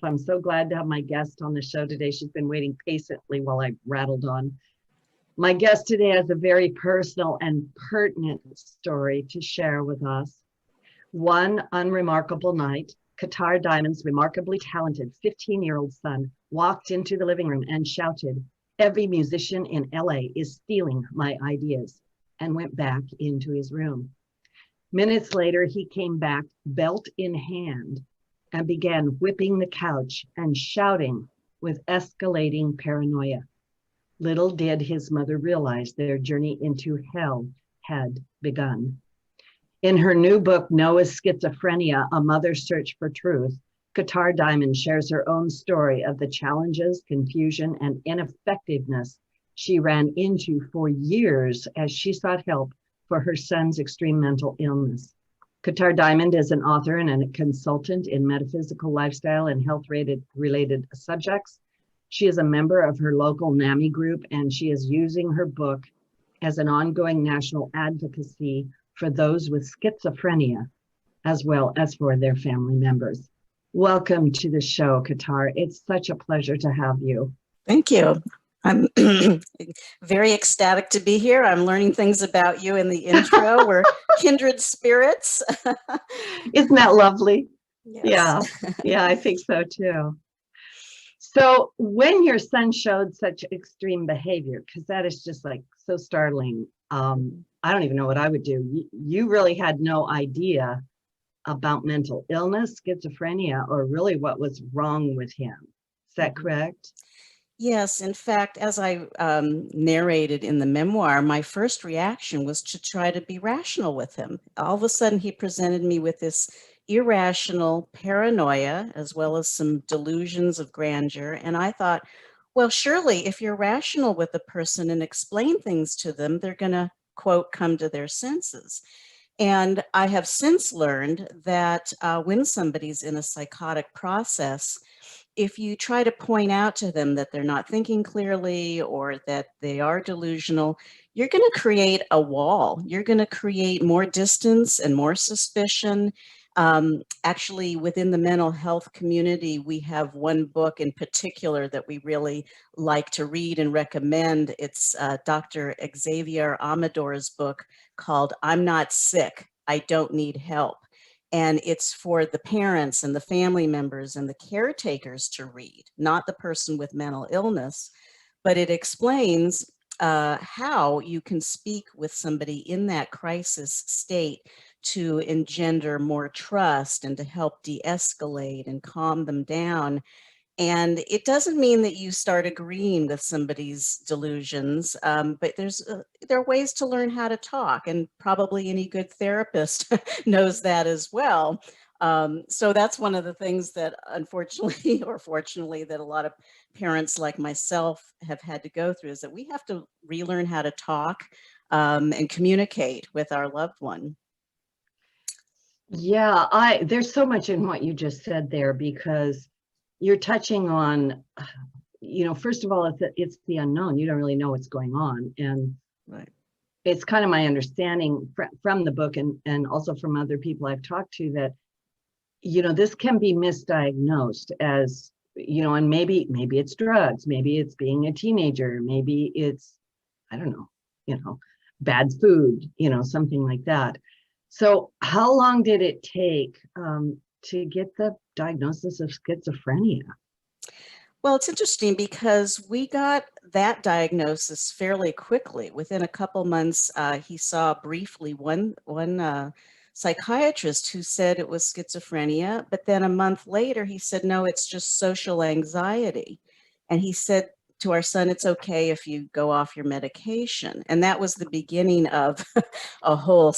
I'm so glad to have my guest on the show today. She's been waiting patiently while I rattled on. My guest today has a very personal and pertinent story to share with us. One unremarkable night, Kartar Diamond's remarkably talented 15-year-old son walked into the living room and shouted, "Every musician in LA is stealing my ideas," and went back into his room. Minutes later, he came back, belt in hand, and began whipping the couch and shouting with escalating paranoia. Little did his mother realize their journey into hell had begun. In her new book, Noah's Schizophrenia, A Mother's Search for Truth, Kartar Diamond shares her own story of the challenges, confusion, and ineffectiveness she ran into for years as she sought help for her son's extreme mental illness. Kartar Diamond is an author and a consultant in metaphysical, lifestyle, and health-related subjects. She is a member of her local NAMI group, and she is using her book as an ongoing national advocacy for those with schizophrenia, as well as for their family members. Welcome to the show, Kartar. It's such a pleasure to have you. Thank you. I'm very ecstatic to be here. I'm learning things about you in the intro. We're kindred spirits. Isn't that lovely? Yes. Yeah, I think so too. So when your son showed such extreme behavior, because that is just like so startling, I don't even know what I would do. You really had no idea about mental illness, schizophrenia, or really what was wrong with him. Is that correct? Yes. In fact, as I narrated in the memoir, my first reaction was to try to be rational with him. All of a sudden, he presented me with this irrational paranoia, as well as some delusions of grandeur. And I thought, well, surely if you're rational with a person and explain things to them, they're going to, quote, come to their senses. And I have since learned that when somebody's in a psychotic process, if you try to point out to them that they're not thinking clearly or that they are delusional, you're going to create a wall. You're going to create more distance and more suspicion. Actually, within the mental health community, we have one book in particular that we really like to read and recommend. It's Dr. Xavier Amador's book called "I'm Not Sick, I Don't Need Help." And it's for the parents and the family members and the caretakers to read, not the person with mental illness. But it explains how you can speak with somebody in that crisis state to engender more trust and to help de-escalate and calm them down. And it doesn't mean that you start agreeing with somebody's delusions, but there are ways to learn how to talk, and probably any good therapist knows that as well. So that's one of the things that unfortunately or fortunately that a lot of parents like myself have had to go through, is that we have to relearn how to talk and communicate with our loved one. Yeah, there's so much in what you just said there, because you're touching on, first of all, it's the unknown. You don't really know what's going on. And right. It's kind of my understanding from the book and also from other people I've talked to that, this can be misdiagnosed as, and maybe it's drugs, maybe it's being a teenager, maybe it's, I don't know, bad food, something like that. So how long did it take to get the diagnosis of schizophrenia? Well, it's interesting because we got that diagnosis fairly quickly. Within a couple months, he saw briefly one psychiatrist who said it was schizophrenia, but then a month later he said, no, it's just social anxiety. And he said to our son, it's okay if you go off your medication. And that was the beginning of a whole,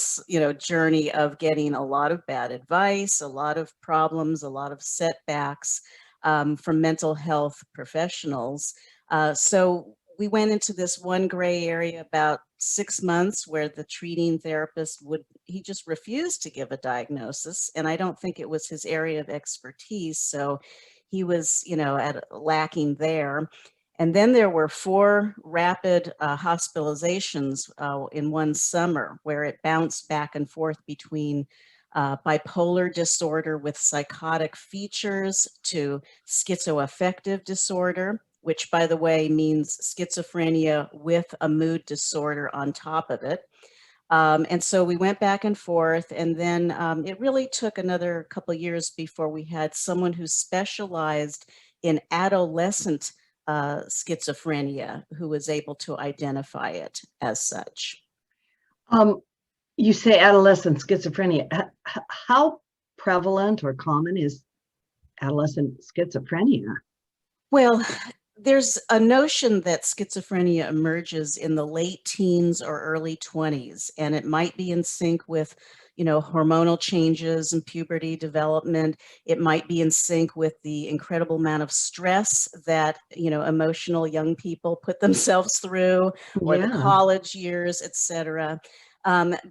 journey of getting a lot of bad advice, a lot of problems, a lot of setbacks from mental health professionals. So we went into this one gray area about 6 months where the treating therapist he just refused to give a diagnosis. And I don't think it was his area of expertise. So he was, lacking there. And then there were 4 rapid hospitalizations in one summer where it bounced back and forth between bipolar disorder with psychotic features to schizoaffective disorder, which, by the way, means schizophrenia with a mood disorder on top of it. And so we went back and forth, and then it really took another couple of years before we had someone who specialized in adolescent schizophrenia who was able to identify it as such. You say adolescent schizophrenia. How prevalent or common is adolescent schizophrenia? Well, there's a notion that schizophrenia emerges in the late teens or early 20s, and it might be in sync with, hormonal changes and puberty development. It might be in sync with the incredible amount of stress that, emotional young people put themselves through, or the Yeah. college years, etc.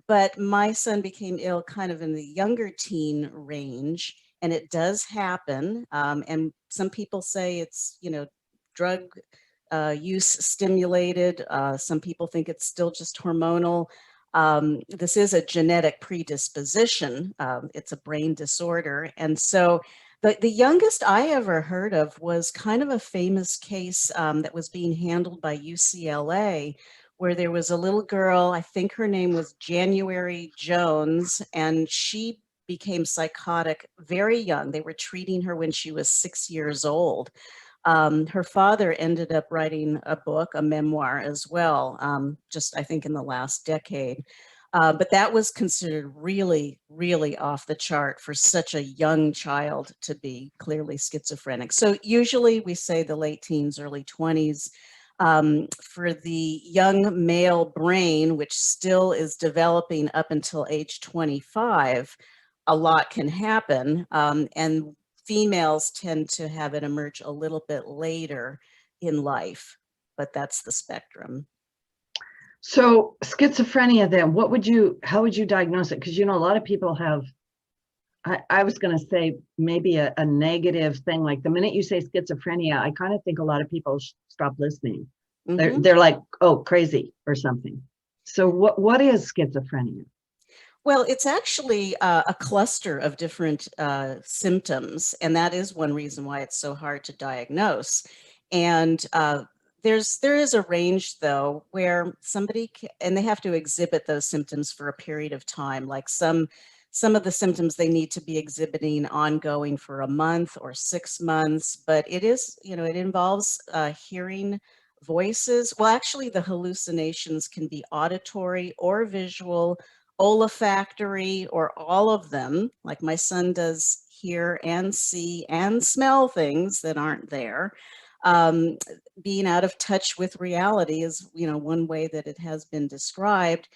But my son became ill kind of in the younger teen range, and it does happen. And some people say it's, drug use stimulated. Some people think it's still just hormonal. This is a genetic predisposition. It's a brain disorder. And so the youngest I ever heard of was kind of a famous case that was being handled by UCLA, where there was a little girl, I think her name was January Jones, and she became psychotic very young. They were treating her when she was 6 years old. Her father ended up writing a book, a memoir as well, just I think in the last decade. But that was considered really, really off the chart for such a young child to be clearly schizophrenic. So usually we say the late teens, early 20s. For the young male brain, which still is developing up until age 25, a lot can happen. And females tend to have it emerge a little bit later in life, but that's the spectrum. So schizophrenia then, how would you diagnose it? Because, a lot of people have, I was going to say maybe a negative thing. Like the minute you say schizophrenia, I kind of think a lot of people stop listening. Mhm. They're like, oh, crazy or something. So what is schizophrenia? Well, it's actually a cluster of different symptoms, and that is one reason why it's so hard to diagnose. And there is a range, though, where somebody and they have to exhibit those symptoms for a period of time. Like some of the symptoms they need to be exhibiting ongoing for a month or 6 months, but it is, it involves hearing voices. Well, actually, the hallucinations can be auditory or visual, olfactory, or all of them. Like my son does hear and see and smell things that aren't there. Being out of touch with reality is, one way that it has been described.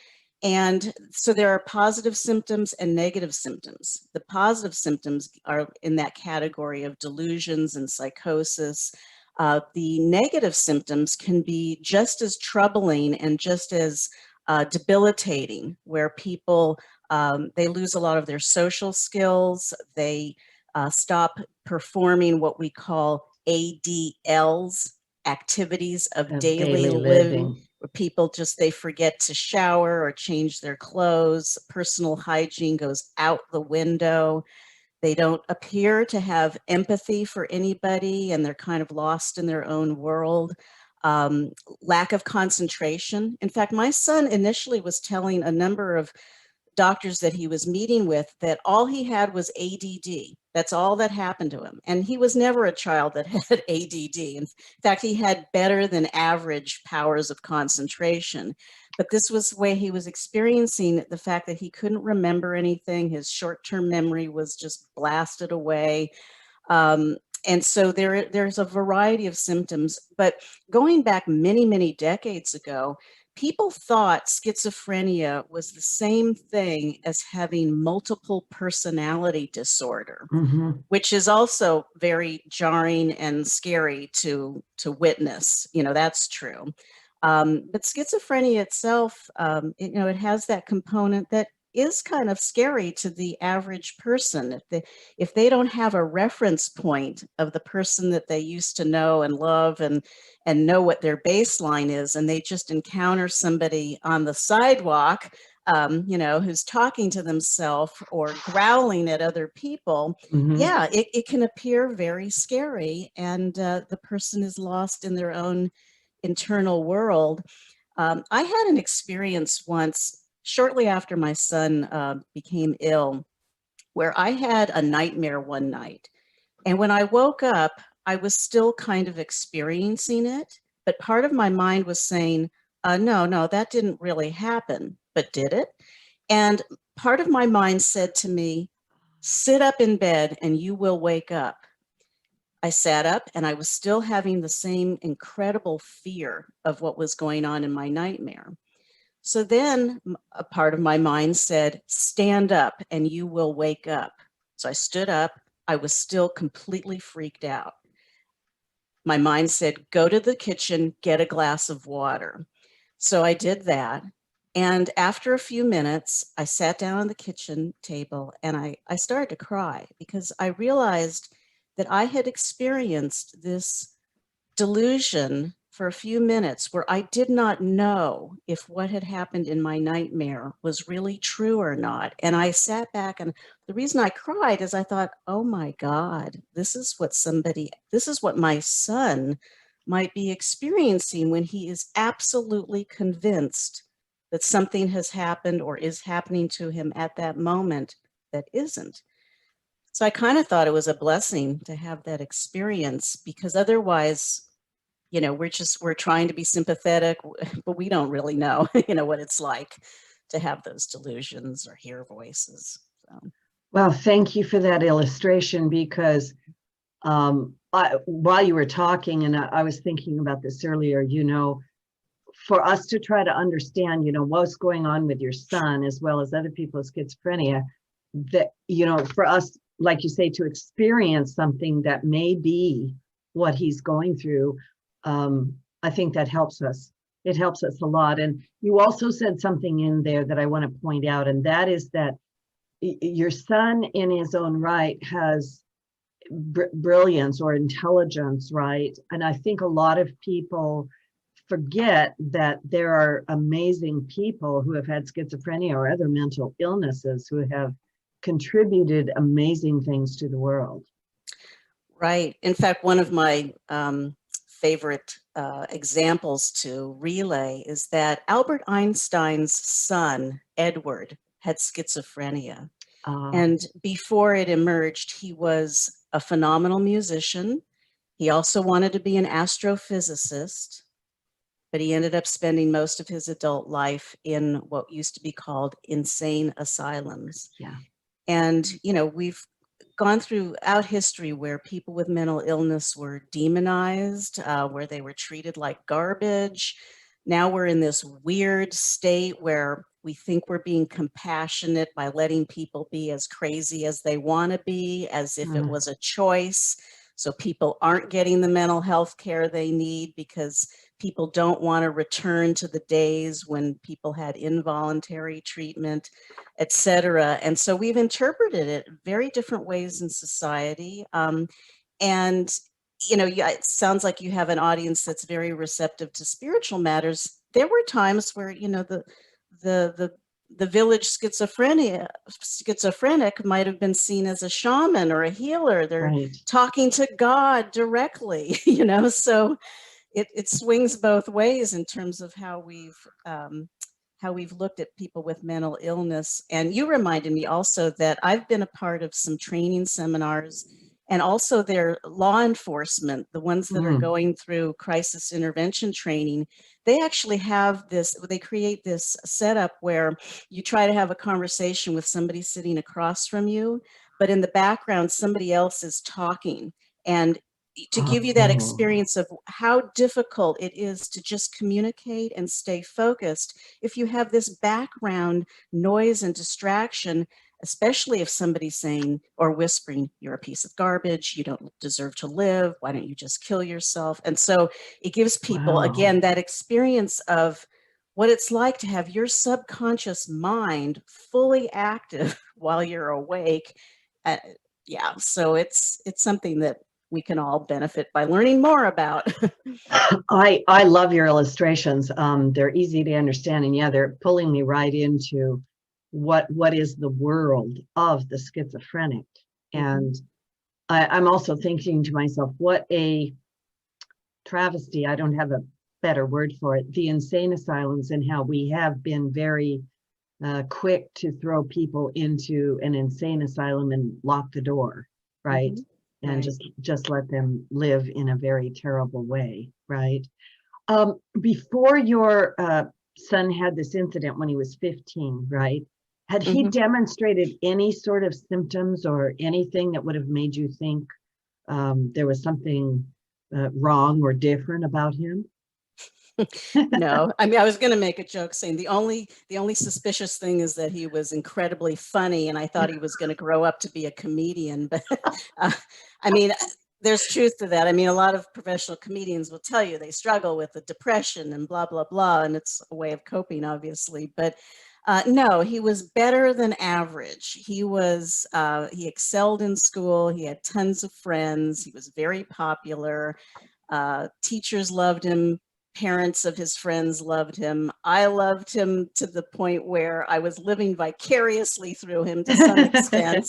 And so there are positive symptoms and negative symptoms. The positive symptoms are in that category of delusions and psychosis. The negative symptoms can be just as troubling and just as debilitating, where people, they lose a lot of their social skills. They stop performing what we call ADLs, activities of daily living, where people just, they forget to shower or change their clothes. Personal hygiene goes out the window. They don't appear to have empathy for anybody, and they're kind of lost in their own world. Lack of concentration. In fact, my son initially was telling a number of doctors that he was meeting with that all he had was ADD. That's all that happened to him. And he was never a child that had ADD. In fact, he had better than average powers of concentration. But this was the way he was experiencing the fact that he couldn't remember anything. His short-term memory was just blasted away. And so there's a variety of symptoms. But going back many, many decades ago, people thought schizophrenia was the same thing as having multiple personality disorder, which is also very jarring and scary to witness. That's true. But schizophrenia itself, it has that component that is kind of scary to the average person. If they don't have a reference point of the person that they used to know and love and know what their baseline is, and they just encounter somebody on the sidewalk who's talking to themselves or growling at other people, yeah, it can appear very scary, and the person is lost in their own internal world. I had an experience once shortly after my son became ill, where I had a nightmare one night. And when I woke up, I was still kind of experiencing it, but part of my mind was saying, no, no, that didn't really happen, but did it? And part of my mind said to me, sit up in bed and you will wake up. I sat up and I was still having the same incredible fear of what was going on in my nightmare. So then a part of my mind said, stand up and you will wake up. So I stood up. I was still completely freaked out. My mind said, go to the kitchen, get a glass of water. So I did that. And after a few minutes, I sat down on the kitchen table and I started to cry because I realized that I had experienced this delusion for a few minutes where I did not know if what had happened in my nightmare was really true or not. And I sat back, and the reason I cried is I thought, oh my God, this is what my son might be experiencing when he is absolutely convinced that something has happened or is happening to him at that moment that isn't. So I kind of thought it was a blessing to have that experience, because otherwise, we're trying to be sympathetic, but we don't really know, what it's like to have those delusions or hear voices. So. Well, thank you for that illustration, because while you were talking, and I was thinking about this earlier, for us to try to understand, what's going on with your son, as well as other people with schizophrenia, that, for us, like you say, to experience something that may be what he's going through, I think that helps us. It helps us a lot. And you also said something in there that I want to point out, and that is that your son in his own right has brilliance or intelligence, right? And I think a lot of people forget that there are amazing people who have had schizophrenia or other mental illnesses who have contributed amazing things to the world. Right. In fact, one of my favorite examples to relay is that Albert Einstein's son, Edward, had schizophrenia. And before it emerged, he was a phenomenal musician. He also wanted to be an astrophysicist, but he ended up spending most of his adult life in what used to be called insane asylums. Yeah. And, we've gone throughout history where people with mental illness were demonized, where they were treated like garbage. Now we're in this weird state where we think we're being compassionate by letting people be as crazy as they want to be, as if it was a choice. So people aren't getting the mental health care they need because people don't want to return to the days when people had involuntary treatment, et cetera. And so we've interpreted it very different ways in society. And it sounds like you have an audience that's very receptive to spiritual matters. There were times where, the village schizophrenic might have been seen as a shaman or a healer. They're talking to God directly, so it swings both ways in terms of how we've looked at people with mental illness. And you reminded me also that I've been a part of some training seminars, and also their law enforcement, the ones that are going through crisis intervention training. They actually have they create this setup where you try to have a conversation with somebody sitting across from you, but in the background, somebody else is talking. And to give you that experience of how difficult it is to just communicate and stay focused if you have this background noise and distraction, especially if somebody's saying or whispering, you're a piece of garbage, you don't deserve to live, why don't you just kill yourself? And so it gives people, again, that experience of what it's like to have your subconscious mind fully active while you're awake. So it's something that we can all benefit by learning more about. I love your illustrations. They're easy to understand, and yeah, they're pulling me right into what is the world of the schizophrenic. And I'm also thinking to myself, what a travesty, I don't have a better word for it, the insane asylums, and how we have been very quick to throw people into an insane asylum and lock the door, right? And Right. just let them live in a very terrible way, right? Before your son had this incident when he was 15, right? Had he demonstrated any sort of symptoms or anything that would have made you think there was something wrong or different about him? No, I mean, I was going to make a joke saying the only suspicious thing is that he was incredibly funny, and I thought he was going to grow up to be a comedian. But I mean, there's truth to that. I mean, a lot of professional comedians will tell you they struggle with the depression and blah blah blah, and it's a way of coping, obviously. But no, he was better than average. He excelled in school. He had tons of friends. He was very popular. Teachers loved him. Parents of his friends loved him. I loved him to the point where I was living vicariously through him to some extent.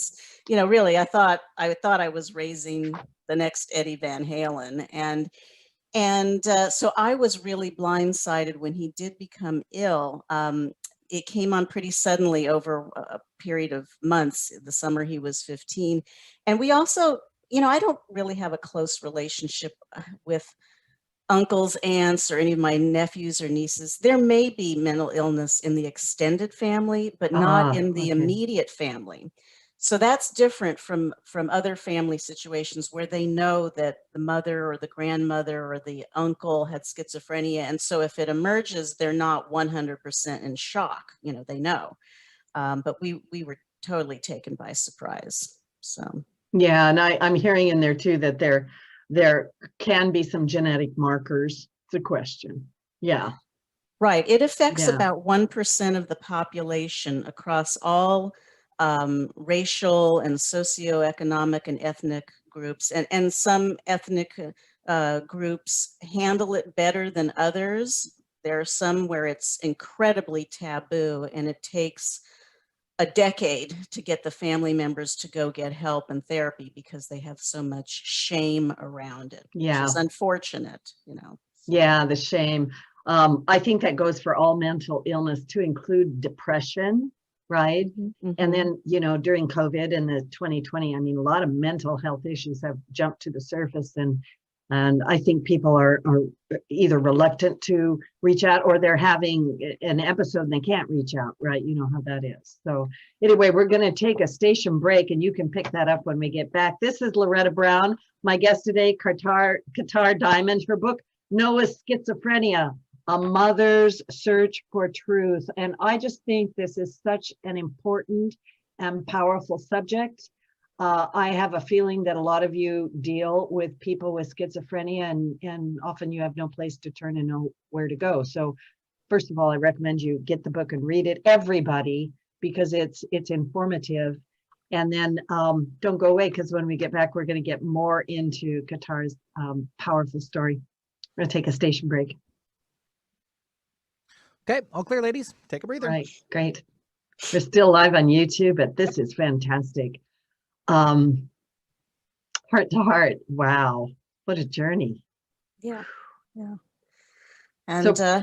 You know, really, I thought I was raising the next Eddie Van Halen, and so I was really blindsided when he did become ill. It came on pretty suddenly over a period of months. The summer he was 15, and we also, you know, I don't really have a close relationship with uncles, aunts, or any of my nephews or nieces. There may be mental illness in the extended family, but not in the Okay. immediate family. So that's different from other family situations where they know that the mother or the grandmother or the uncle had schizophrenia. And so if it emerges, they're not 100% in shock. You know, they know. But we were totally taken by surprise. So. Yeah, and I'm hearing in there too that there can be some genetic markers. It's a question. Yeah. Right. It affects Yeah. about 1% of the population across all racial and socioeconomic and ethnic groups. And some ethnic groups handle it better than others. There are some where it's incredibly taboo, and it takes a decade to get the family members to go get help and therapy because they have so much shame around it, which Yeah. is unfortunate, you know. Yeah, the shame. I think that goes for all mental illness, to include depression, right? And then, you know, during COVID and the 2020, I mean, a lot of mental health issues have jumped to the surface, and I think people are either reluctant to reach out, or they're having an episode and they can't reach out, right? You know how that is. So anyway, we're going to take a station break, and you can pick that up when we get back. This is Loretta Brown. My guest today, Kartar Diamond. Her book, Noah's Schizophrenia, A Mother's Search for Truth. And I just think this is such an important and powerful subject. I have a feeling that a lot of you deal with people with schizophrenia, and often you have no place to turn and know where to go. So first of all, I recommend you get the book and read it, everybody, because it's informative. And then don't go away, because when we get back, we're going to get more into Kartar's powerful story. We're going to take a station break. Okay, all clear, ladies. Take a breather. All right, great. We're still live on YouTube, but this is fantastic. Heart to heart. Wow, what a journey. Yeah. And So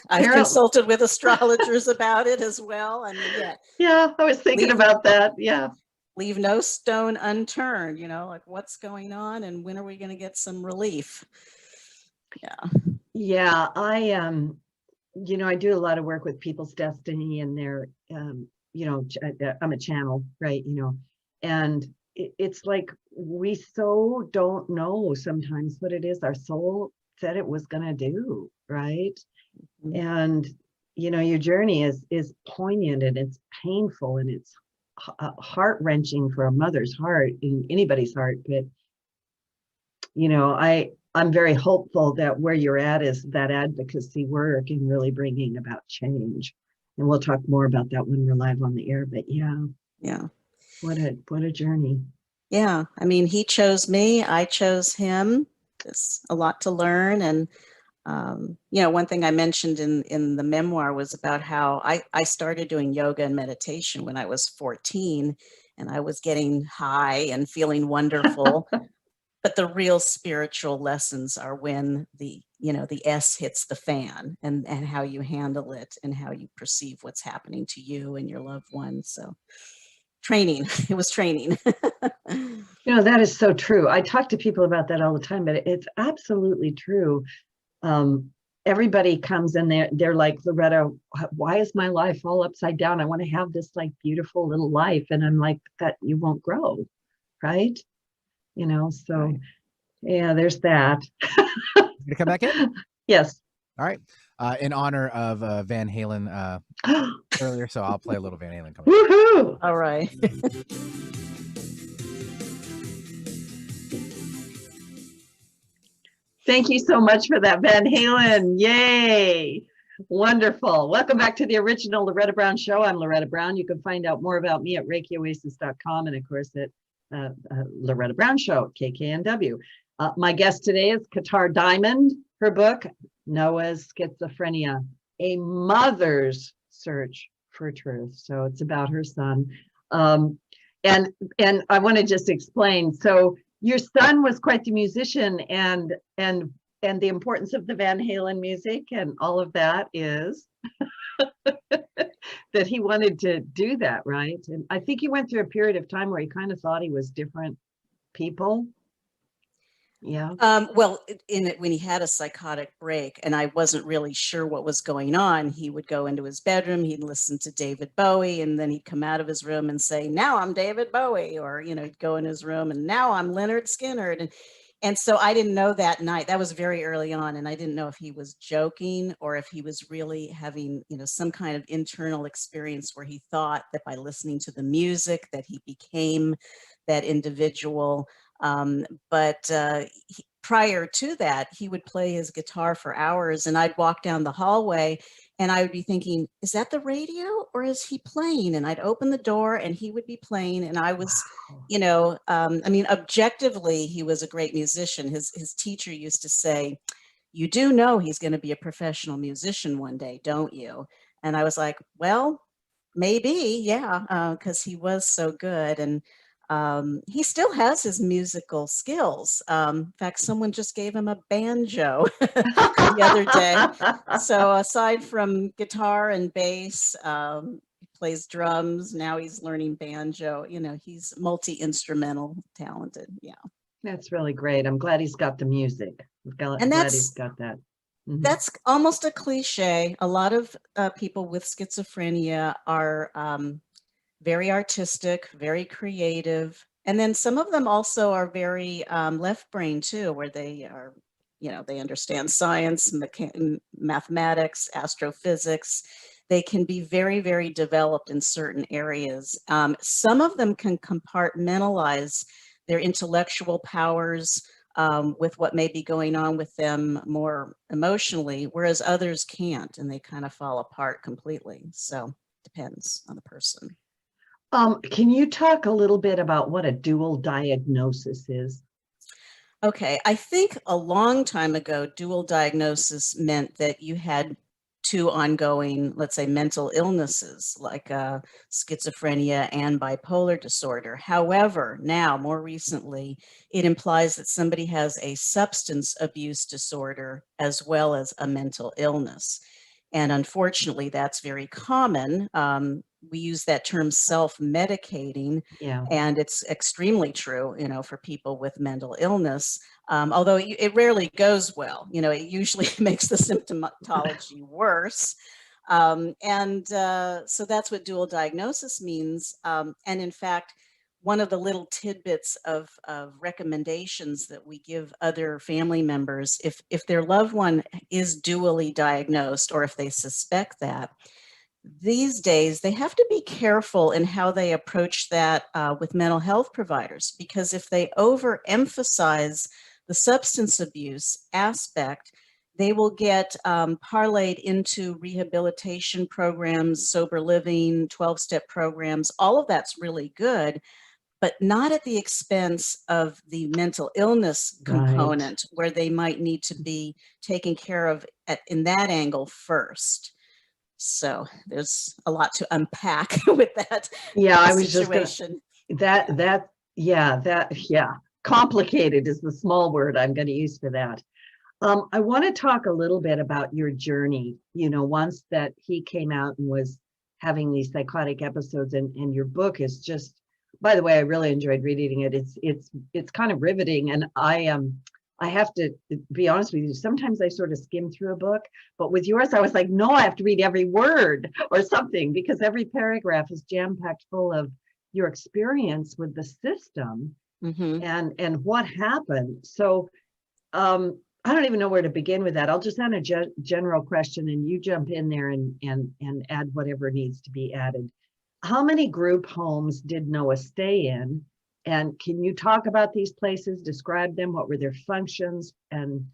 I've consulted with astrologers about it as well. I mean, yeah, I was thinking about that. Yeah. Leave no stone unturned, you know, like what's going on and when are we going to get some relief? Yeah, you know, I do a lot of work with people's destiny and their, you know, I'm a channel, right? You know, and it's like we so don't know sometimes what it is our soul said it was going to do, right? And you know, your journey is poignant, and it's painful, and it's heart-wrenching for a mother's heart, in anybody's heart. But you know, I'm very hopeful that where you're at is that advocacy work and really bringing about change. And we'll talk more about that when we're live on the air. But yeah, Yeah. what a journey. Yeah, I mean, he chose me, I chose him. It's a lot to learn. And, one thing I mentioned in the memoir was about how I started doing yoga and meditation when I was 14, and I was getting high and feeling wonderful. But the real spiritual lessons are when the S hits the fan, and how you handle it and how you perceive what's happening to you and your loved ones. So training, it was training. That is so true. I talk to people about that all the time, but it's absolutely true. Um, Everybody comes in there, they're like, Loretta, why is my life all upside down? I want to have this like beautiful little life. And I'm like, that you won't grow, right? So Right. yeah, there's that. Gonna come back in? Yes. All right. In honor of Van Halen earlier, so I'll play a little Van Halen coming up. Woohoo! All right. Thank you so much for that, Van Halen. Yay! Wonderful. Welcome back to the original Loretta Brown Show. I'm Loretta Brown. You can find out more about me at ReikiOasis.com and, of course, at Loretta Brown Show, KKNW. My guest today is Kartar Diamond. Her book, Noah's Schizophrenia, A Mother's Search for Truth. So it's about her son. And I want to just explain. So your son was quite the musician, and the importance of the Van Halen music and all of that is that he wanted to do that, right? And I think he went through a period of time where he kind of thought he was different people. Yeah. Well, when he had a psychotic break and I wasn't really sure what was going on, he would go into his bedroom, he'd listen to David Bowie, and then he'd come out of his room and say, "Now I'm David Bowie," or, he'd go in his room and, "Now I'm Leonard Skinner." And so I didn't know that night. That was very early on, and I didn't know if he was joking or if he was really having, some kind of internal experience where he thought that by listening to the music that he became that individual. But prior to that, he would play his guitar for hours, and I'd walk down the hallway and I would be thinking, is that the radio or is he playing? And I'd open the door and he would be playing. And I was, I mean, objectively, he was a great musician. His teacher used to say, "You do know he's going to be a professional musician one day, don't you?" And I was like, well, maybe, yeah, because he was so good. And he still has his musical skills. In fact, someone just gave him a banjo the other day. So aside from guitar and bass, he plays drums. Now he's learning banjo. He's multi-instrumental talented. Yeah. That's really great. I'm glad he's got the music. And Glad he's got that. Mhm. that's almost a cliche. A lot of people with schizophrenia are very artistic, very creative. And then some of them also are very left brain too, where they are, they understand science, mathematics, astrophysics. They can be very, very developed in certain areas. Some of them can compartmentalize their intellectual powers with what may be going on with them more emotionally, whereas others can't, and they kind of fall apart completely. So depends on the person. Can you talk a little bit about what a dual diagnosis is? Okay, I think a long time ago, dual diagnosis meant that you had two ongoing, let's say, mental illnesses like schizophrenia and bipolar disorder. However, now, more recently, it implies that somebody has a substance abuse disorder as well as a mental illness. And unfortunately, that's very common. We use that term self-medicating, Yeah. and it's extremely true, for people with mental illness. Although it rarely goes well, it usually makes the symptomatology worse. So that's what dual diagnosis means. And in fact, one of the little tidbits of recommendations that we give other family members, if their loved one is dually diagnosed or if they suspect that, these days they have to be careful in how they approach that with mental health providers, because if they overemphasize the substance abuse aspect, they will get parlayed into rehabilitation programs, sober living, 12-step programs. All of that's really good. but not at the expense of the mental illness component, where they might need to be taken care of in that angle first. So there's a lot to unpack with that. Yeah, I was situation. Yeah, complicated is the small word I'm going to use for that. I want to talk a little bit about your journey, once that he came out and was having these psychotic episodes, and your book is just, by the way, I really enjoyed reading it. It's kind of riveting, and I have to be honest with you, sometimes I sort of skim through a book, but with yours, I was like, no, I have to read every word or something, because every paragraph is jam-packed full of your experience with the system and what happened. So I don't even know where to begin with that. I'll just add a general question, and you jump in there and add whatever needs to be added. How many group homes did Noah stay in? And can you talk about these places, describe them, what were their functions, and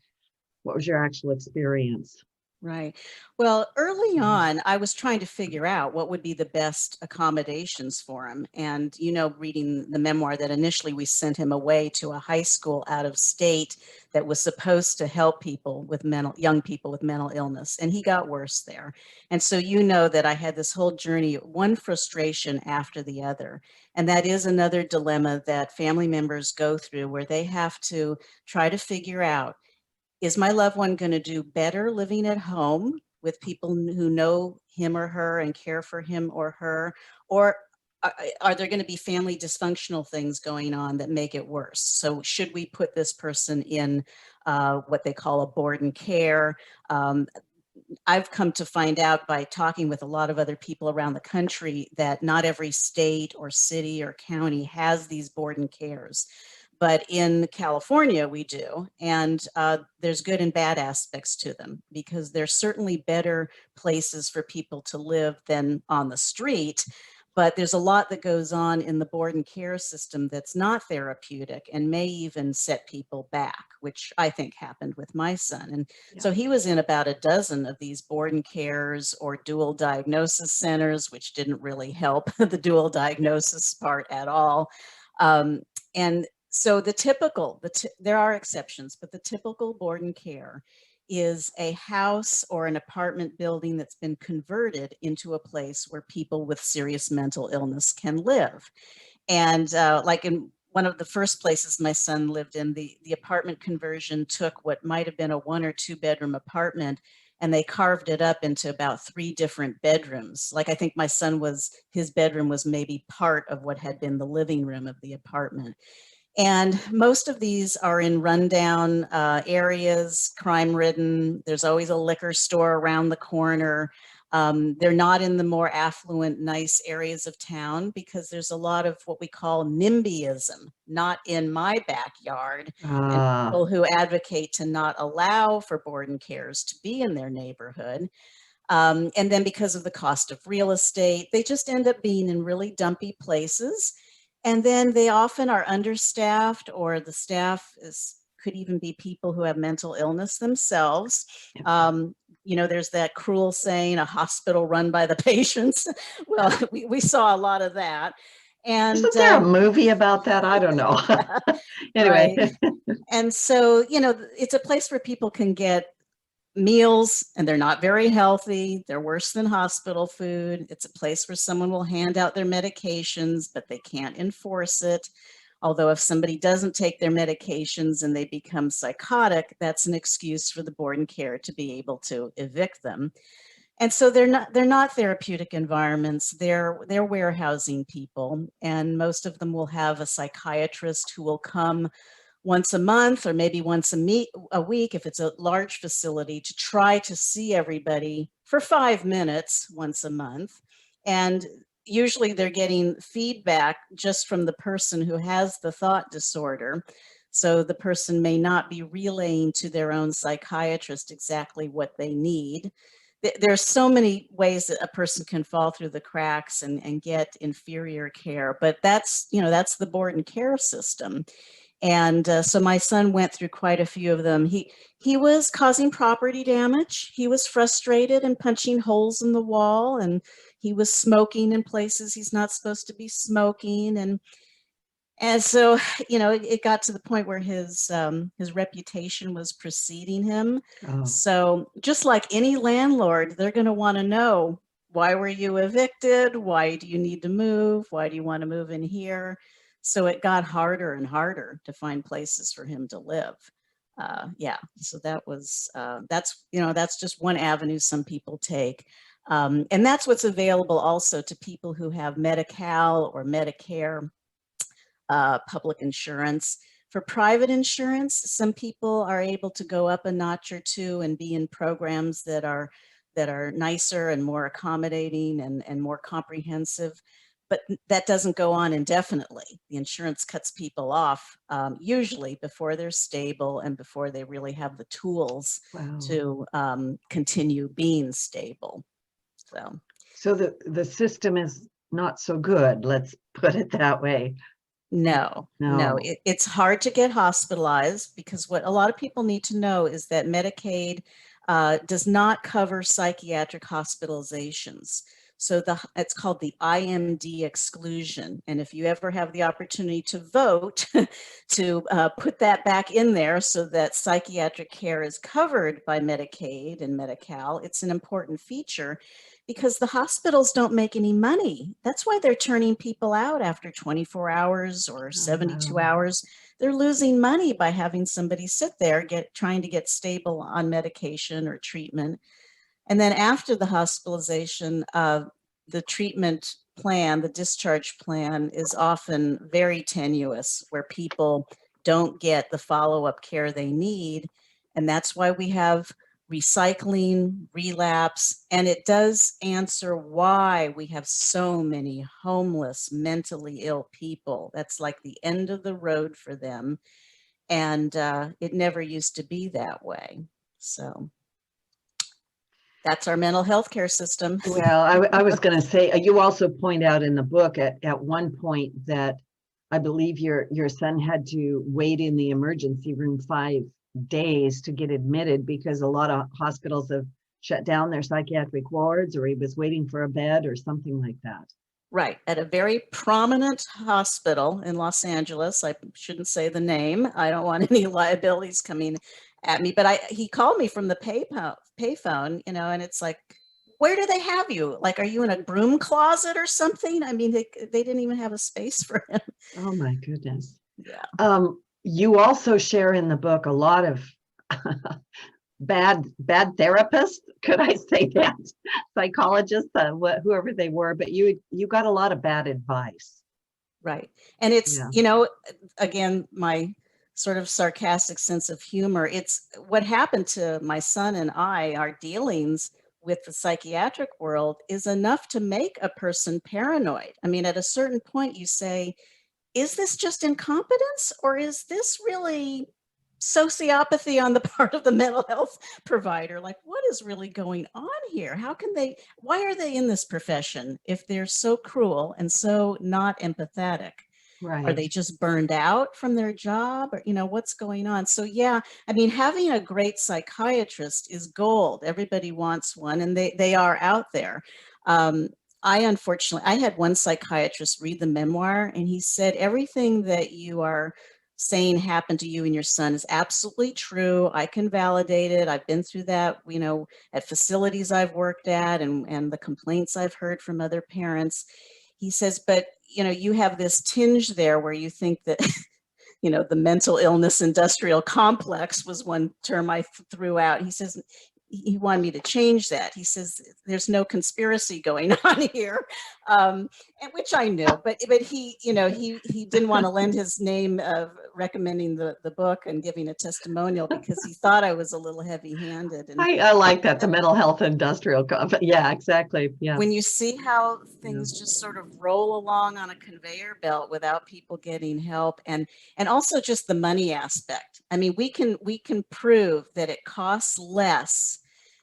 what was your actual experience? Right. Well, early on, I was trying to figure out what would be the best accommodations for him. And, reading the memoir, that initially we sent him away to a high school out of state that was supposed to help young people with mental illness. And he got worse there. And so, that I had this whole journey, one frustration after the other. And that is another dilemma that family members go through, where they have to try to figure out, is my loved one going to do better living at home with people who know him or her and care for him or her? Or are there going to be family dysfunctional things going on that make it worse? So should we put this person in what they call a board and care? I've come to find out by talking with a lot of other people around the country that not every state or city or county has these board and cares. But in California, we do. And there's good and bad aspects to them, because there's certainly better places for people to live than on the street. But there's a lot that goes on in the board and care system that's not therapeutic and may even set people back, which I think happened with my son. And so he was in about a dozen of these board and cares or dual diagnosis centers, which didn't really help the dual diagnosis part at all. And so there are exceptions, but the typical board and care is a house or an apartment building that's been converted into a place where people with serious mental illness can live. And like in one of the first places my son lived in, the apartment conversion took what might have been a 1 or 2 bedroom apartment, and they carved it up into about 3 different bedrooms. Like, I think my son his bedroom was maybe part of what had been the living room of the apartment. And most of these are in rundown areas, crime-ridden. There's always a liquor store around the corner. They're not in the more affluent, nice areas of town, because there's a lot of what we call NIMBYism, not in my backyard, and people who advocate to not allow for board and cares to be in their neighborhood. And then because of the cost of real estate, they just end up being in really dumpy places. And then they often are understaffed, or the staff could even be people who have mental illness themselves. There's that cruel saying, a hospital run by the patients. Well, we saw a lot of that. And isn't there a movie about that? I don't know. Anyway. Right. And so, it's a place where people can get meals, and they're not very healthy. They're worse than hospital food. It's a place where someone will hand out their medications, but they can't enforce it. Although if somebody doesn't take their medications and they become psychotic, that's an excuse for the board and care to be able to evict them. And so they're not therapeutic environments. They're warehousing people, and most of them will have a psychiatrist who will come once a month, or maybe once a week if it's a large facility, to try to see everybody for 5 minutes once a month. And usually they're getting feedback just from the person who has the thought disorder. So the person may not be relaying to their own psychiatrist exactly what they need. There's so many ways that a person can fall through the cracks and get inferior care, but that's the board and care system. And so my son went through quite a few of them. He was causing property damage. He was frustrated and punching holes in the wall, and he was smoking in places he's not supposed to be smoking. And And so, it got to the point where his reputation was preceding him. Oh, So just like any landlord, they're going to want to know, why were you evicted? Why do you need to move? Why do you want to move in here? So it got harder and harder to find places for him to live. Yeah, so that's just one avenue some people take. And that's what's available also to people who have Medi-Cal or Medicare public insurance. For private insurance, some people are able to go up a notch or two and be in programs that are nicer and more accommodating and more comprehensive. But that doesn't go on indefinitely. The insurance cuts people off usually before they're stable and before they really have the tools wow. to continue being stable. So the system is not so good, let's put it that way. No. It's hard to get hospitalized, because what a lot of people need to know is that Medicaid does not cover psychiatric hospitalizations. So it's called the IMD exclusion. And if you ever have the opportunity to vote to put that back in there so that psychiatric care is covered by Medicaid and Medi-Cal, it's an important feature, because the hospitals don't make any money. That's why they're turning people out after 24 hours or 72 hours. They're losing money by having somebody sit there trying to get stable on medication or treatment. And then after the hospitalization, the treatment plan, the discharge plan, is often very tenuous, where people don't get the follow-up care they need. And that's why we have recycling, relapse, and it does answer why we have so many homeless, mentally ill people. That's like the end of the road for them. And it never used to be that way. So that's our mental health care system. Well, I was going to say, you also point out in the book at one point that I believe your son had to wait in the emergency room 5 days to get admitted, because a lot of hospitals have shut down their psychiatric wards, or he was waiting for a bed or something like that. Right, at a very prominent hospital in Los Angeles. I shouldn't say the name. I don't want any liabilities coming at me, but he called me from the payphone, and it's like, where do they have you? Like, are you in a broom closet or something? I mean, they didn't even have a space for him. Oh my goodness. Yeah. You also share in the book a lot of bad therapists. Could I say that? Psychologists, whoever they were, but you got a lot of bad advice. Right. And it's, again, my sort of sarcastic sense of humor. It's what happened to my son and I, our dealings with the psychiatric world, is enough to make a person paranoid. I mean, at a certain point you say, is this just incompetence, or is this really sociopathy on the part of the mental health provider? Like, what is really going on here? Why are they in this profession if they're so cruel and so not empathetic? Right. Are they just burned out from their job, or, what's going on? So, yeah, I mean, having a great psychiatrist is gold. Everybody wants one, and they are out there. I had one psychiatrist read the memoir, and he said, everything that you are saying happened to you and your son is absolutely true. I can validate it. I've been through that, at facilities I've worked at, and the complaints I've heard from other parents. He says, but, you have this tinge there where you think that, the mental illness industrial complex was one term I threw out. He says, he wanted me to change that. He says, there's no conspiracy going on here, and which I knew, but he, he didn't want to lend his name of recommending the book and giving a testimonial, because he thought I was a little heavy-handed. And I like that, the mental health industrial complex. Yeah, exactly. Yeah. When you see how things just sort of roll along on a conveyor belt without people getting help, and also just the money aspect. I mean, we can prove that it costs less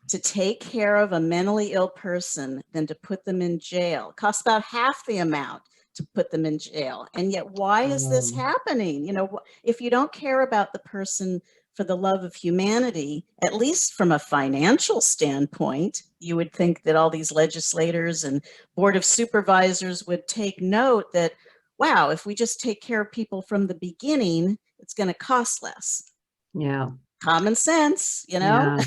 to take care of a mentally ill person than to put them in jail. It costs about half the amount to put them in jail. And yet, why is this happening? If you don't care about the person for the love of humanity, at least from a financial standpoint, you would think that all these legislators and board of supervisors would take note that, wow, if we just take care of people from the beginning, it's going to cost less. Yeah. Common sense, you know? Yeah.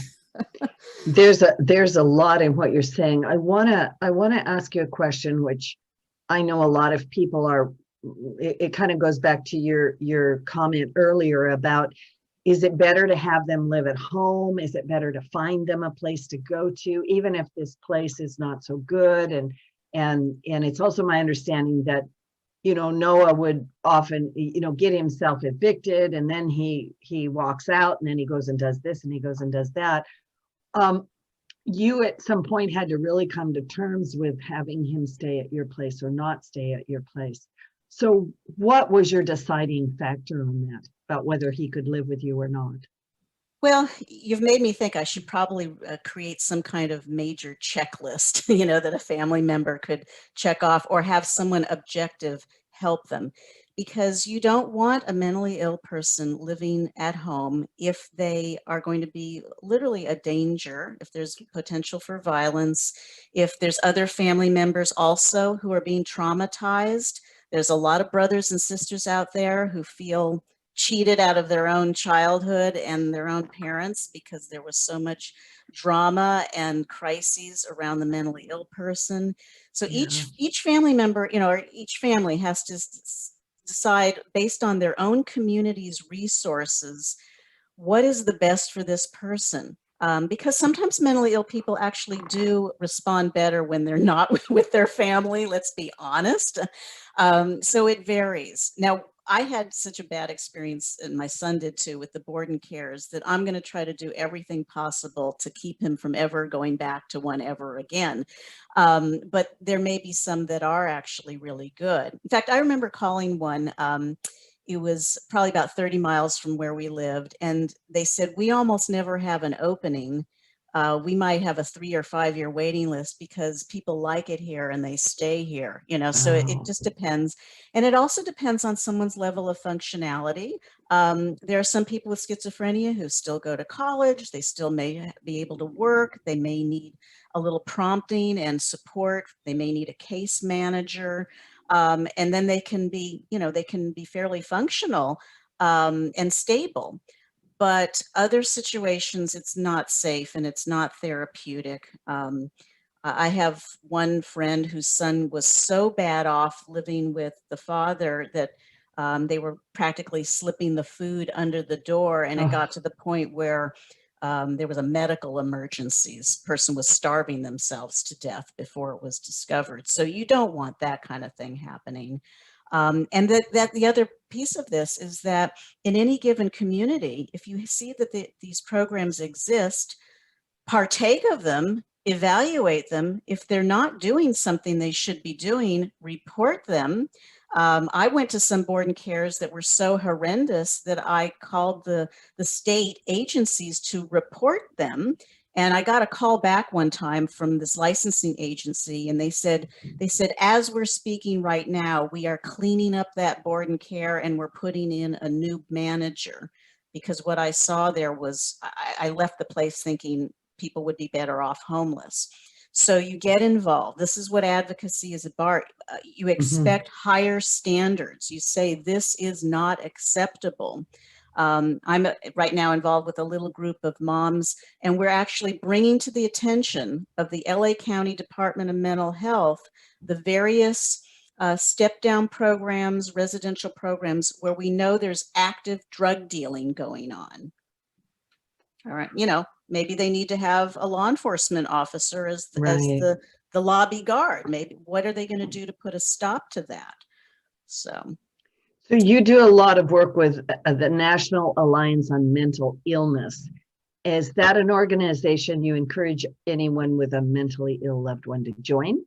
There's a lot in what you're saying. I wanna ask you a question, which I know a lot of people are. It kind of goes back to your comment earlier about, is it better to have them live at home? Is it better to find them a place to go to, even if this place is not so good? And it's also my understanding that, Noah would often, get himself evicted, and then he walks out, and then he goes and does this, and he goes and does that. Um, you at some point had to really come to terms with having him stay at your place or not stay at your place. So what was your deciding factor on that, about whether he could live with you or not? Well, you've made me think I should probably create some kind of major checklist, that a family member could check off, or have someone objective help them. Because you don't want a mentally ill person living at home if they are going to be literally a danger, if there's potential for violence, if there's other family members also who are being traumatized. There's a lot of brothers and sisters out there who feel cheated out of their own childhood and their own parents because there was so much drama and crises around the mentally ill person. So Yeah. each family member, or each family has to decide based on their own community's resources, what is the best for this person. Because sometimes mentally ill people actually do respond better when they're not with their family, let's be honest. So it varies. Now, I had such a bad experience, and my son did too, with the board and cares, that I'm going to try to do everything possible to keep him from ever going back to one ever again. But there may be some that are actually really good. In fact, I remember calling one. It was probably about 30 miles from where we lived. And they said, we almost never have an opening. We might have a 3 or 5 year waiting list because people like it here and they stay here, so it Oh, just depends. And it also depends on someone's level of functionality. There are some people with schizophrenia who still go to college. They still may be able to work. They may need a little prompting and support. They may need a case manager. And then they can be, they can be fairly functional and stable. But other situations, it's not safe and it's not therapeutic. I have one friend whose son was so bad off living with the father that they were practically slipping the food under the door, and it oh, got to the point where there was a medical emergency. This person was starving themselves to death before it was discovered. So you don't want that kind of thing happening. And that the other piece of this is that in any given community, if you see that these programs exist, partake of them, evaluate them. If they're not doing something they should be doing, report them. I went to some board and cares that were so horrendous that I called the state agencies to report them. And I got a call back one time from this licensing agency, and they said, as we're speaking right now, we are cleaning up that board and care and we're putting in a new manager. Because what I saw there was, I left the place thinking people would be better off homeless. So you get involved. This is what advocacy is about. You mhm. expect higher standards. You say, this is not acceptable. I'm right now involved with a little group of moms, and we're actually bringing to the attention of the LA County Department of Mental Health the various step down programs, residential programs where we know there's active drug dealing going on. All right, maybe they need to have a law enforcement officer as Right. the lobby guard. Maybe what are they going to do to put a stop to that? So So you do a lot of work with the National Alliance on Mental Illness. Is that an organization you encourage anyone with a mentally ill loved one to join?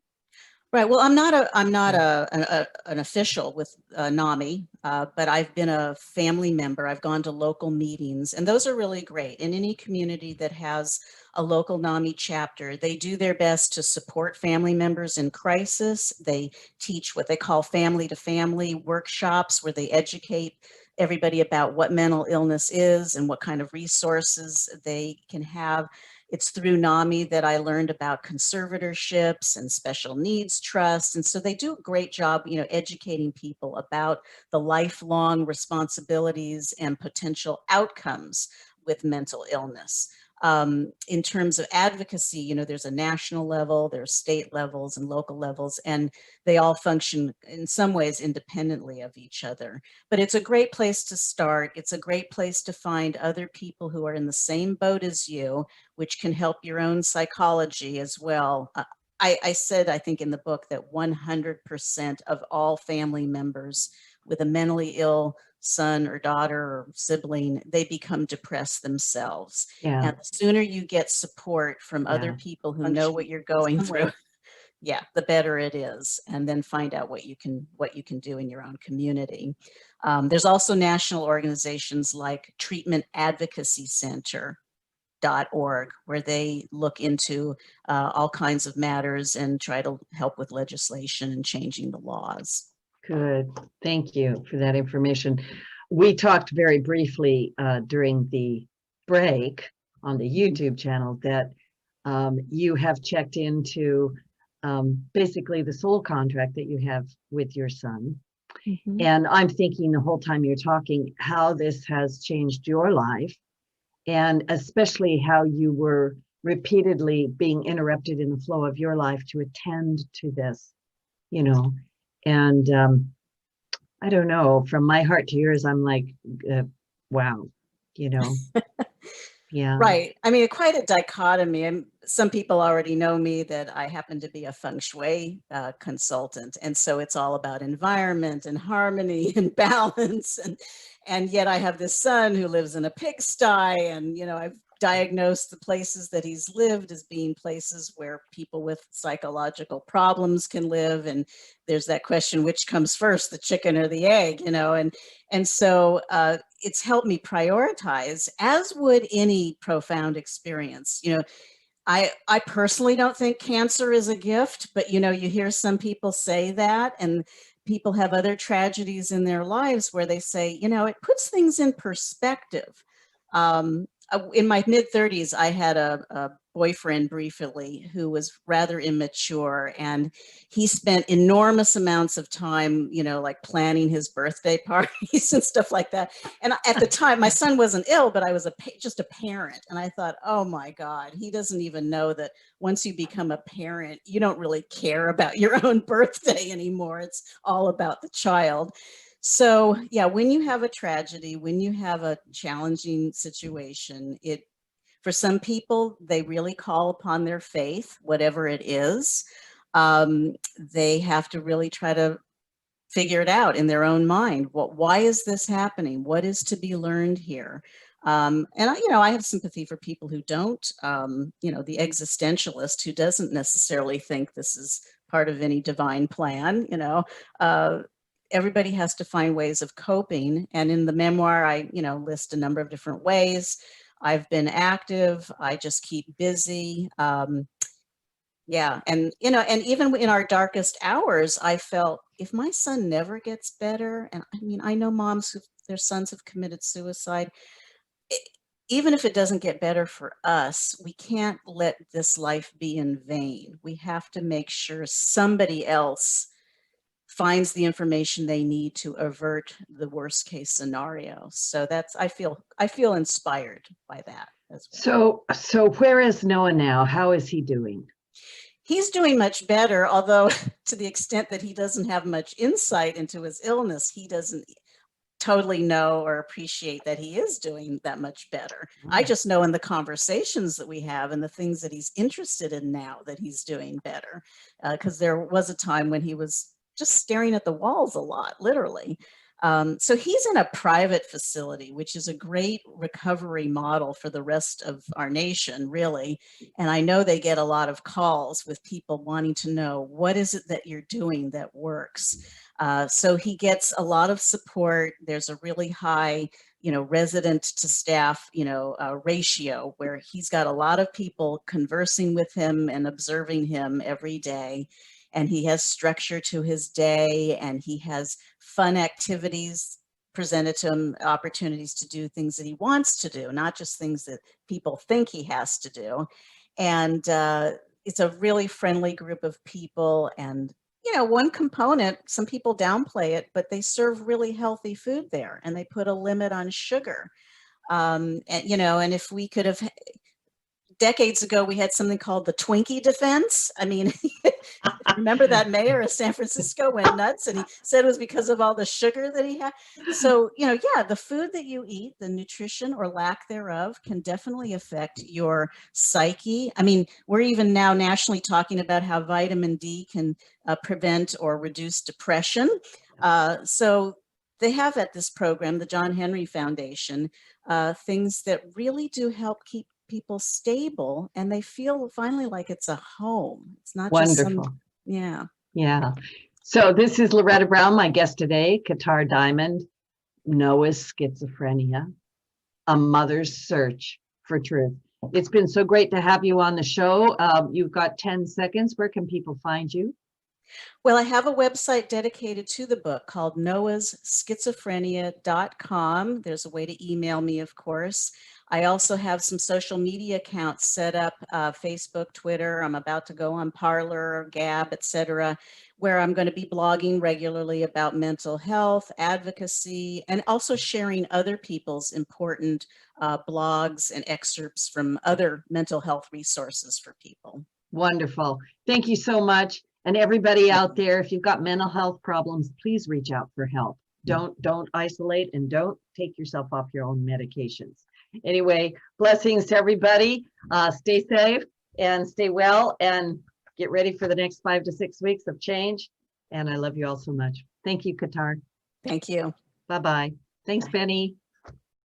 right. Well, I'm not an official with NAMI, but I've been a family member. I've gone to local meetings, and those are really great. In any community that has a local NAMI chapter, they do their best to support family members in crisis. They teach what they call family to family workshops where they educate everybody about what mental illness is and what kind of resources they can have. It's through NAMI that I learned about conservatorships and special needs trusts. And so they do a great job, educating people about the lifelong responsibilities and potential outcomes with mental illness. In terms of advocacy, there's a national level, there's state levels and local levels, and they all function in some ways independently of each other. But it's a great place to start. It's a great place to find other people who are in the same boat as you, which can help your own psychology as well. I said, I think in the book, that 100% of all family members with a mentally ill son or daughter or sibling, they become depressed themselves. Yeah. And the sooner you get support from other people who know what you're going through, yeah, the better it is. And then find out what you can do in your own community. There's also national organizations like Treatment Advocacy Center.org, where they look into all kinds of matters and try to help with legislation and changing the laws. Good. Thank you for that information. We talked very briefly during the break on the YouTube channel that you have checked into basically the soul contract that you have with your son. Mm-hmm. And I'm thinking the whole time you're talking how this has changed your life, and especially how you were repeatedly being interrupted in the flow of your life to attend to this, and I don't know, from my heart to yours, I'm like, wow, yeah. Right. I mean, quite a dichotomy. And some people already know me that I happen to be a feng shui consultant. And so it's all about environment and harmony and balance. And yet I have this son who lives in a pigsty, and, I've diagnosed the places that he's lived as being places where people with psychological problems can live. And there's that question, which comes first, the chicken or the egg, and so it's helped me prioritize, as would any profound experience. I personally don't think cancer is a gift, but you hear some people say that, and people have other tragedies in their lives where they say, it puts things in perspective. In my mid-30s, I had a boyfriend briefly who was rather immature, and he spent enormous amounts of time, like planning his birthday parties and stuff like that. And at the time, my son wasn't ill, but I was just a parent. And I thought, oh my God, he doesn't even know that once you become a parent, you don't really care about your own birthday anymore. It's all about the child. So yeah, when you have a tragedy, when you have a challenging situation, for some people, they really call upon their faith, whatever it is. They have to really try to figure it out in their own mind. Why is this happening? What is to be learned here? And I have sympathy for people who don't, the existentialist who doesn't necessarily think this is part of any divine plan, everybody has to find ways of coping. And in the memoir, I, list a number of different ways. I've been active. I just keep busy. Yeah. And, and even in our darkest hours, I felt if my son never gets better, and I mean, I know moms who their sons have committed suicide, even if it doesn't get better for us, we can't let this life be in vain. We have to make sure somebody else finds the information they need to avert the worst case scenario. So I feel inspired by that as well. So where is Noah now? How is he doing? He's doing much better, although to the extent that he doesn't have much insight into his illness, he doesn't totally know or appreciate that he is doing that much better. I just know in the conversations that we have and the things that he's interested in now that he's doing better. Because there was a time when he was just staring at the walls a lot, literally. So he's in a private facility, which is a great recovery model for the rest of our nation, really. And I know they get a lot of calls with people wanting to know, what is it that you're doing that works? So he gets a lot of support. There's a really high, resident to staff, ratio where he's got a lot of people conversing with him and observing him every day. And he has structure to his day, and he has fun activities presented to him opportunities to do things that he wants to do, not just things that people think he has to do. And it's a really friendly group of people. And, you know, one component, some people downplay it, but they serve really healthy food there, and they put a limit on sugar. And, you know, and if we could have, decades ago, we had something called the Twinkie defense. I mean, remember that mayor of San Francisco went nuts, and he said it was because of all the sugar that he had. So, you know, yeah, the food that you eat, the nutrition or lack thereof, can definitely affect your psyche. I mean, we're even now nationally talking about how vitamin D can prevent or reduce depression. So they have at this program, the John Henry Foundation, things that really do help keep people stable, and they feel finally like it's a home. It's not just Wonderful. yeah. Yeah. So this is Loretta Brown, my guest today, Kartar Diamond, Noah's Schizophrenia, a mother's search for truth. It's been so great to have you on the show. You've got 10 seconds. Where can people find you? Well, I have a website dedicated to the book called noahsschizophrenia.com. There's a way to email me, of course. I also have some social media accounts set up, Facebook, Twitter. I'm about to go on Parler, Gab, etc., where I'm going to be blogging regularly about mental health, advocacy, and also sharing other people's important blogs and excerpts from other mental health resources for people. Wonderful. Thank you so much. And everybody out there, if you've got mental health problems, please reach out for help. Don't isolate, and don't take yourself off your own medications. Anyway, blessings to everybody. Stay safe and stay well, and get ready for the next 5 to 6 weeks of change. And I love you all so much. Thank you, Kartar. Thank you. Bye-bye. Thanks, Bye. Benny.